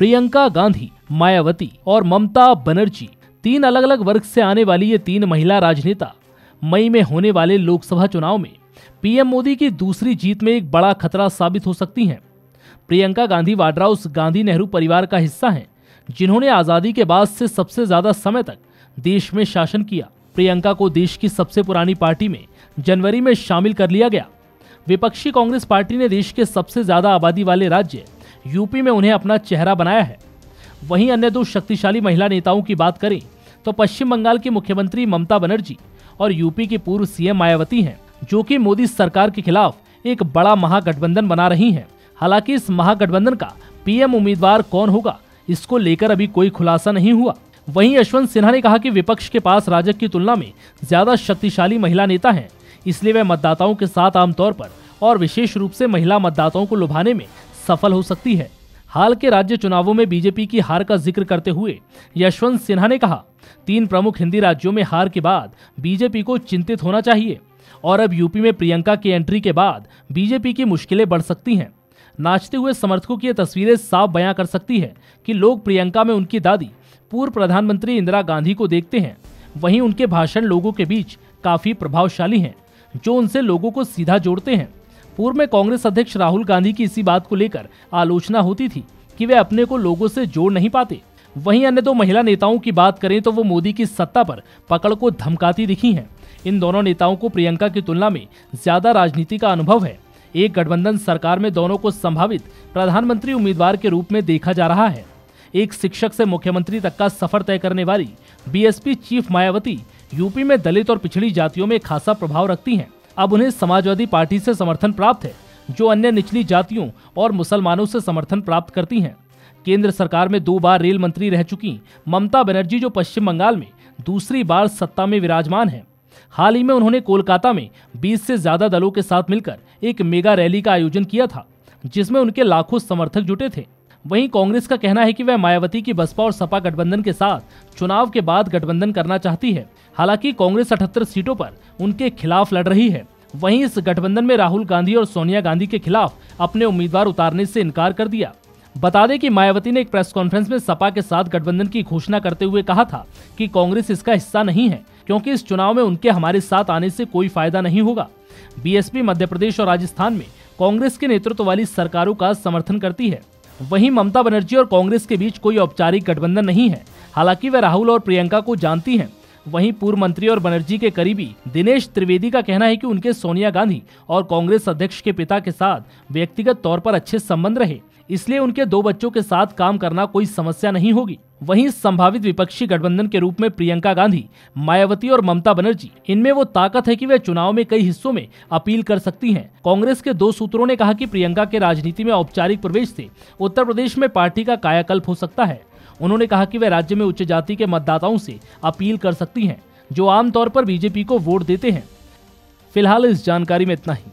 प्रियंका गांधी, मायावती और ममता बनर्जी, तीन अलग अलग वर्ग से आने वाली ये तीन महिला राजनेता मई में होने वाले लोकसभा चुनाव में पीएम मोदी की दूसरी जीत में एक बड़ा खतरा साबित हो सकती हैं। प्रियंका गांधी वाड्रा उस गांधी नेहरू परिवार का हिस्सा हैं जिन्होंने आजादी के बाद से सबसे ज्यादा समय तक देश में शासन किया। प्रियंका को देश की सबसे पुरानी पार्टी में जनवरी में शामिल कर लिया गया। विपक्षी कांग्रेस पार्टी ने देश के सबसे ज्यादा आबादी वाले राज्य यूपी में उन्हें अपना चेहरा बनाया है। वहीं अन्य दो शक्तिशाली महिला नेताओं की बात करें तो पश्चिम बंगाल की मुख्यमंत्री ममता बनर्जी और यूपी की पूर्व सीएम मायावती हैं, जो कि मोदी सरकार के खिलाफ एक बड़ा महागठबंधन बना रही हैं। हालांकि इस महागठबंधन का पीएम उम्मीदवार कौन होगा, इसको लेकर अभी कोई खुलासा नहीं हुआ। वहीं यशवंत सिन्हा ने कहा कि विपक्ष के पास राजग की तुलना में ज्यादा शक्तिशाली महिला नेता हैं, इसलिए वह मतदाताओं के साथ आमतौर पर और विशेष रूप से महिला मतदाताओं को लुभाने में सफल हो सकती है। हाल के राज्य चुनावों में बीजेपी की हार का जिक्र करते हुए यशवंत सिन्हा ने कहा, 3 प्रमुख हिंदी राज्यों में हार के बाद बीजेपी को चिंतित होना चाहिए और अब यूपी में प्रियंका की एंट्री के बाद बीजेपी की मुश्किलें बढ़ सकती हैं। नाचते हुए समर्थकों की ये तस्वीरें साफ बयां कर सकती है कि लोग प्रियंका में उनकी दादी पूर्व प्रधानमंत्री इंदिरा गांधी को देखते हैं। वहीं उनके भाषण लोगों के बीच काफी प्रभावशाली हैं, जो उनसे लोगों को सीधा जोड़ते हैं। पूर्व में कांग्रेस अध्यक्ष राहुल गांधी की इसी बात को लेकर आलोचना होती थी कि वे अपने को लोगों से जोड़ नहीं पाते। वहीं अन्य दो महिला नेताओं की बात करें तो वो मोदी की सत्ता पर पकड़ को धमकाती दिखी हैं। इन दोनों नेताओं को प्रियंका की तुलना में ज्यादा राजनीति का अनुभव है। एक गठबंधन सरकार में दोनों को संभावित प्रधानमंत्री उम्मीदवार के रूप में देखा जा रहा है। एक शिक्षक से मुख्यमंत्री तक का सफर तय करने वाली बीएसपी चीफ मायावती यूपी में दलित और पिछड़ी जातियों में खासा प्रभाव रखती हैं। अब उन्हें समाजवादी पार्टी से समर्थन प्राप्त है, जो अन्य निचली जातियों और मुसलमानों से समर्थन प्राप्त करती हैं। केंद्र सरकार में 2 बार रेल मंत्री रह चुकी ममता बनर्जी, जो पश्चिम बंगाल में दूसरी बार सत्ता में विराजमान है। हाल ही में उन्होंने कोलकाता में 20 से ज्यादा दलों के साथ मिलकर एक मेगा रैली का आयोजन किया था, जिसमें उनके लाखों समर्थक जुटे थे। वहीं कांग्रेस का कहना है कि वह मायावती की बसपा और सपा गठबंधन के साथ चुनाव के बाद गठबंधन करना चाहती है। हालांकि कांग्रेस 78 सीटों पर उनके खिलाफ लड़ रही है। वहीं इस गठबंधन में राहुल गांधी और सोनिया गांधी के खिलाफ अपने उम्मीदवार उतारने से इनकार कर दिया। बता दें कि मायावती ने एक प्रेस कॉन्फ्रेंस में सपा के साथ गठबंधन की घोषणा करते हुए कहा था कि कांग्रेस इसका हिस्सा नहीं है, क्योंकि इस चुनाव में उनके हमारे साथ आने से कोई फायदा नहीं होगा। बीएसपी मध्य प्रदेश और राजस्थान में कांग्रेस के नेतृत्व वाली सरकारों का समर्थन करती है। वहीं ममता बनर्जी और कांग्रेस के बीच कोई औपचारिक गठबंधन नहीं है। हालांकि वे राहुल और प्रियंका को जानती हैं। वहीं पूर्व मंत्री और बनर्जी के करीबी दिनेश त्रिवेदी का कहना है कि उनके सोनिया गांधी और कांग्रेस अध्यक्ष के पिता के साथ व्यक्तिगत तौर पर अच्छे संबंध रहे, इसलिए उनके 2 बच्चों के साथ काम करना कोई समस्या नहीं होगी। वहीं संभावित विपक्षी गठबंधन के रूप में प्रियंका गांधी, मायावती और ममता बनर्जी, इनमें वो ताकत है कि वे चुनाव में कई हिस्सों में अपील कर सकती हैं। कांग्रेस के 2 सूत्रों ने कहा कि प्रियंका के राजनीति में औपचारिक प्रवेश से उत्तर प्रदेश में पार्टी का कायाकल्प हो सकता है। उन्होंने कहा कि वे राज्य में उच्च जाति के मतदाताओं से अपील कर सकती हैं, जो आमतौर पर बीजेपी को वोट देते हैं। फिलहाल इस जानकारी में इतना ही।